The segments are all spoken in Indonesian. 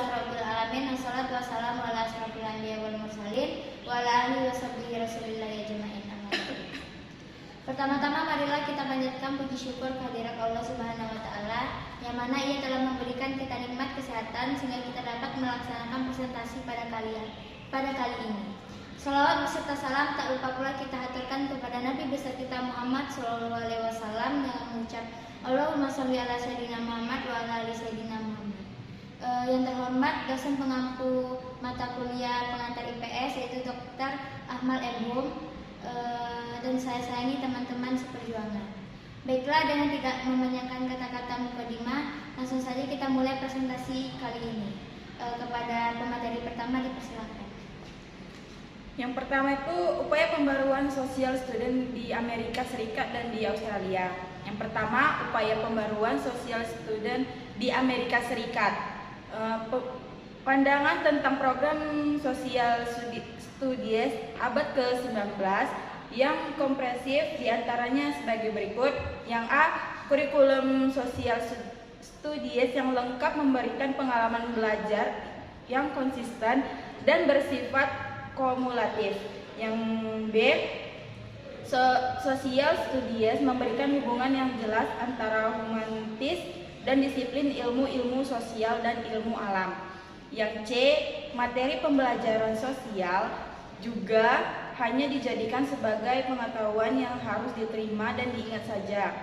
rabbil alamin. Wassalatu wassalamu ala asyrofil anbiya wal mursalin wa ala alihi washabbihi rasulillahi ajmain. Pertama-tama marilah kita panjatkan puji syukur kehadirat Allah Subhanahu wa taala yang mana Ia telah memberikan kita nikmat kesehatan sehingga kita dapat melaksanakan presentasi pada kali ini. Salawat beserta salam tak lupa pula kita haturkan kepada Nabi besar kita Muhammad sallallahu alaihi wasallam dengan mengucap Allahumma shalli ala sayyidina Muhammad wa ala ali sayyidina Muhammad. Yang terhormat dosen pengampu mata kuliah pengantar IPS yaitu Dr. Ahmad Ebum, dan saya sayangi teman-teman seperjuangan. Baiklah, dengan tidak memanjangkan kata-kata mukadimah, langsung saja kita mulai presentasi kali ini. Kepada pemateri pertama dipersilakan. Yang pertama itu upaya pembaruan sosial student di Amerika Serikat dan di Australia. Yang pertama, upaya pembaruan sosial student di Amerika Serikat. Pandangan tentang program sosial studies abad ke-19 yang komprehensif diantaranya sebagai berikut. Yang A, kurikulum sosial studies yang lengkap memberikan pengalaman belajar yang konsisten dan bersifat kumulatif. Yang B, sosial studies memberikan hubungan yang jelas antara humanis dan disiplin ilmu sosial dan ilmu alam. Yang C, materi pembelajaran sosial juga hanya dijadikan sebagai pengetahuan yang harus diterima dan diingat saja.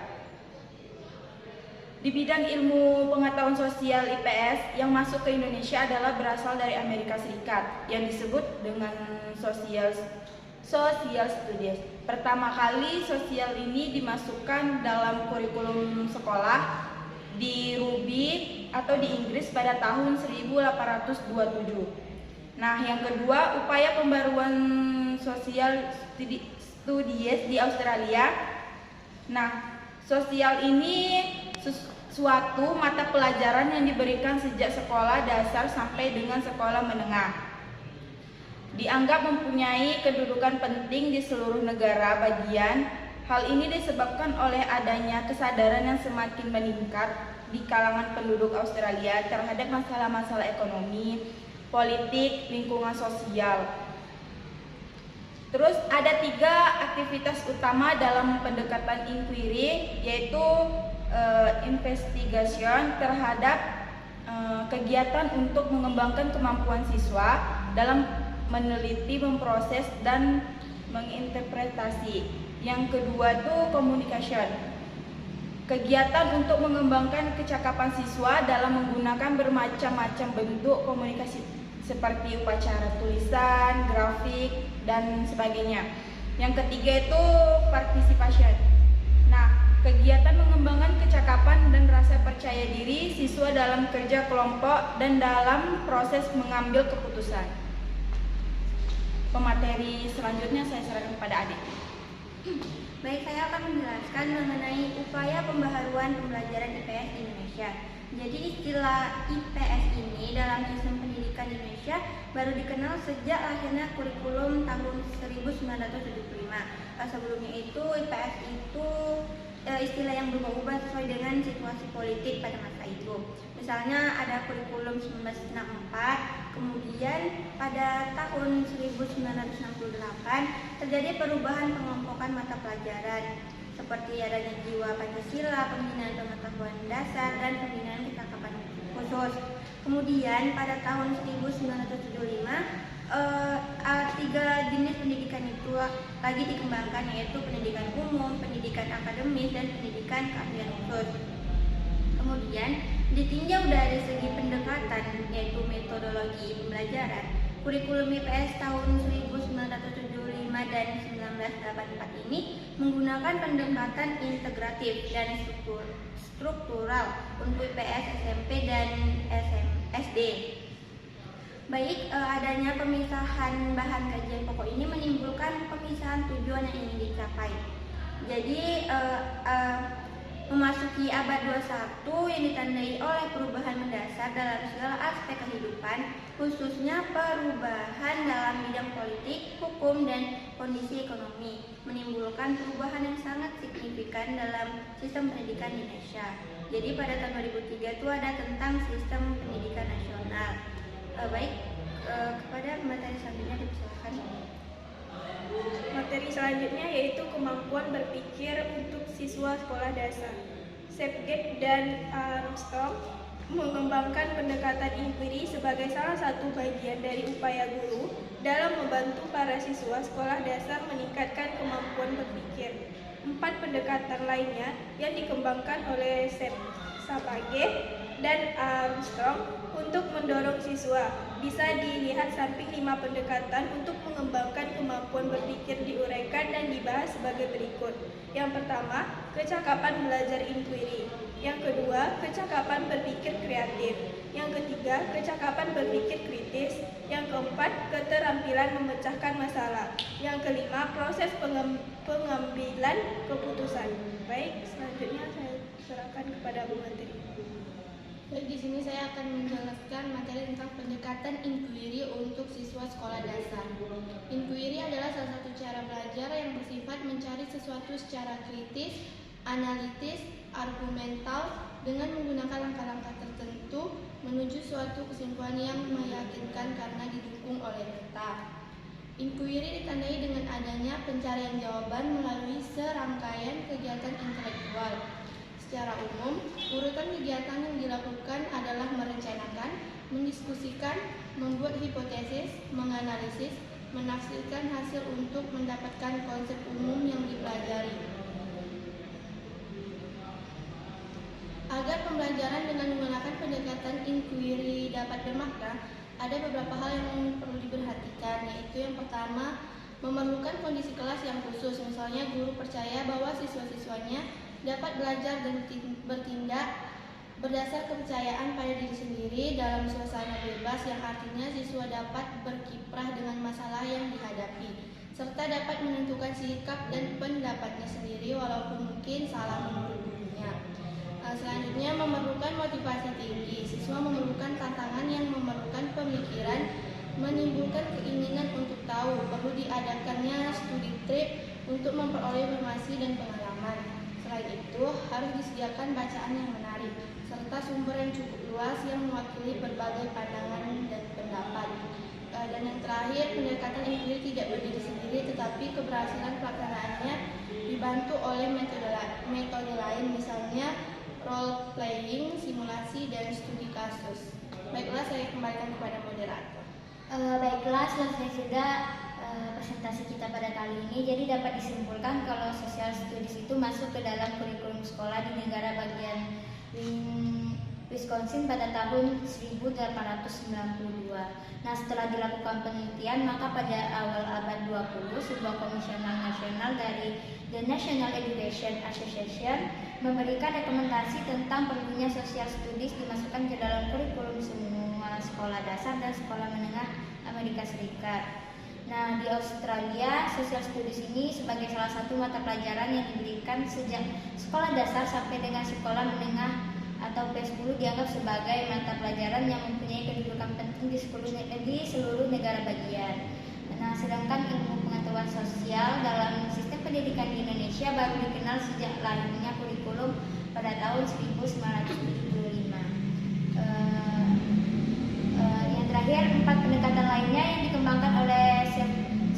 Di bidang ilmu pengetahuan sosial IPS yang masuk ke Indonesia adalah berasal dari Amerika Serikat yang disebut dengan social studies. Pertama kali sosial ini dimasukkan dalam kurikulum sekolah di Ruby atau di Inggris pada tahun 1827. Nah, yang kedua, upaya pembaruan sosial studies di Australia. Nah, sosial ini suatu mata pelajaran yang diberikan sejak sekolah dasar sampai dengan sekolah menengah. Dianggap mempunyai kedudukan penting di seluruh negara bagian. Hal ini disebabkan oleh adanya kesadaran yang semakin meningkat di kalangan penduduk Australia terhadap masalah-masalah ekonomi, politik, lingkungan sosial. Terus ada 3 aktivitas utama dalam pendekatan inquiry, yaitu investigation terhadap kegiatan untuk mengembangkan kemampuan siswa dalam meneliti, memproses, dan menginterpretasi. Yang kedua itu communication, kegiatan untuk mengembangkan kecakapan siswa dalam menggunakan bermacam-macam bentuk komunikasi seperti upacara tulisan, grafik, dan sebagainya. Yang ketiga itu participation. Nah, kegiatan mengembangkan kecakapan dan rasa percaya diri siswa dalam kerja kelompok dan dalam proses mengambil keputusan. Pemateri selanjutnya saya serahkan kepada adik. Baik, saya akan menjelaskan mengenai upaya pembaharuan pembelajaran IPS di Indonesia. Jadi istilah IPS ini dalam sistem pendidikan Indonesia baru dikenal sejak lahirnya kurikulum tahun 1975. Sebelumnya itu IPS itu istilah yang berubah-ubah sesuai dengan situasi politik pada masa itu. Misalnya ada kurikulum 1964, kemudian pada tahun 1968 terjadi perubahan pengelompokan mata pelajaran seperti adanya jiwa Pancasila, pembinaan pengetahuan dasar, dan pembinaan kecakapan khusus. Kemudian pada tahun 1975 3 jenis pendidikan itu lagi dikembangkan, yaitu pendidikan umum, pendidikan akademis, dan pendidikan keahlian khusus. Kemudian ditinjau dari segi pendekatan, yaitu metodologi pembelajaran, kurikulum IPS tahun 1975 dan 1984 ini menggunakan pendekatan integratif dan struktural untuk IPS SMP dan SD. Baik, adanya pemisahan bahan kajian pokok ini menimbulkan pemisahan tujuan yang ingin dicapai. Jadi memasuki abad 21 yang ditandai oleh perubahan mendasar dalam segala aspek kehidupan, khususnya perubahan dalam bidang politik, hukum, dan kondisi ekonomi, menimbulkan perubahan yang sangat signifikan dalam sistem pendidikan Indonesia. Jadi pada tahun 2003 itu ada tentang sistem pendidikan secara nasional. Kepada materi selanjutnya dipersilakan. Materi selanjutnya yaitu kemampuan berpikir untuk siswa sekolah dasar. Southgate dan Armstrong mengembangkan pendekatan inquiry sebagai salah satu bagian dari upaya guru dalam membantu para siswa sekolah dasar meningkatkan kemampuan berpikir. 4 pendekatan lainnya yang dikembangkan oleh Southgate dan Armstrong untuk mendorong siswa. Bisa dilihat samping 5 pendekatan untuk mengembangkan kemampuan berpikir diuraikan dan dibahas sebagai berikut. Yang pertama, kecakapan belajar inquiry. Yang kedua, kecakapan berpikir kreatif. Yang ketiga, kecakapan berpikir kritis. Yang keempat, keterampilan memecahkan masalah. Yang kelima, proses pengambilan keputusan. Baik, selanjutnya saya serahkan kepada Bu Menteri. Baik, di sini saya akan menjelaskan materi tentang pendekatan inquiry untuk siswa sekolah dasar. Inquiry adalah salah satu cara belajar yang bersifat mencari sesuatu secara kritis, analitis, argumental, dengan menggunakan langkah-langkah tertentu menuju suatu kesimpulan yang meyakinkan karena didukung oleh fakta. Inquiry ditandai dengan adanya pencarian jawaban melalui serangkaian kegiatan intelektual. Secara umum, urutan kegiatan yang dilakukan adalah merencanakan, mendiskusikan, membuat hipotesis, menganalisis, menafsirkan hasil untuk mendapatkan konsep umum yang dipelajari. Agar pembelajaran dengan menggunakan pendekatan inquiry dapat bermakna, ada beberapa hal yang perlu diperhatikan, yaitu yang pertama, memerlukan kondisi kelas yang khusus. Misalnya, guru percaya bahwa siswa-siswanya dapat belajar dan bertindak berdasar kepercayaan pada diri sendiri dalam suasana bebas, yang artinya siswa dapat berkiprah dengan masalah yang dihadapi, serta dapat menentukan sikap dan pendapatnya sendiri walaupun mungkin salah menurut gurunya. Selanjutnya, memerlukan motivasi tinggi. Siswa memerlukan tantangan yang memerlukan pemikiran, menimbulkan keinginan untuk tahu. Perlu diadakannya studi trip untuk memperoleh informasi dan pengalaman. Selain itu, harus disediakan bacaan yang menarik, serta sumber yang cukup luas yang mewakili berbagai pandangan dan pendapat. Dan yang terakhir, pendekatan inquiry tidak berdiri sendiri, tetapi keberhasilan pelaksanaannya dibantu oleh metode lain, misalnya role playing, simulasi, dan studi kasus. Baiklah, saya kembalikan kepada moderator. Baiklah, selesai sudah presentasi kita pada kali ini. Jadi dapat disimpulkan kalau social studies itu masuk ke dalam kurikulum sekolah di negara bagian Wisconsin pada tahun 1892. Nah, setelah dilakukan penelitian, maka pada awal abad 20, sebuah komisioner nasional dari The National Education Association memberikan rekomendasi tentang perlunya social studies dimasukkan ke dalam kurikulum semua sekolah dasar dan sekolah menengah Amerika Serikat. Nah, di Australia, social studies ini sebagai salah satu mata pelajaran yang diberikan sejak sekolah dasar sampai dengan sekolah menengah atau P10 dianggap sebagai mata pelajaran yang mempunyai kedudukan penting di seluruh negara bagian. Nah, sedangkan ilmu pengetahuan sosial dalam sistem pendidikan di Indonesia baru dikenal sejak lahirnya kurikulum pada tahun 1975. Yang terakhir, 4 pendekatan lainnya yang dikembangkan oleh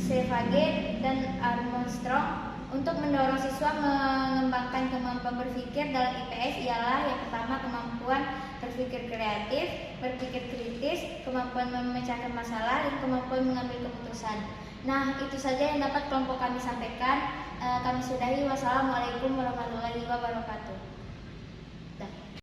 Southgate dan Armstrong untuk mendorong siswa mengembangkan kemampuan berpikir dalam IPS ialah yang pertama, kemampuan berpikir kreatif, berpikir kritis, kemampuan memecahkan masalah, dan kemampuan mengambil keputusan. Nah, itu saja yang dapat kelompok kami sampaikan. Kami sudahi. Wassalamualaikum warahmatullahi wabarakatuh.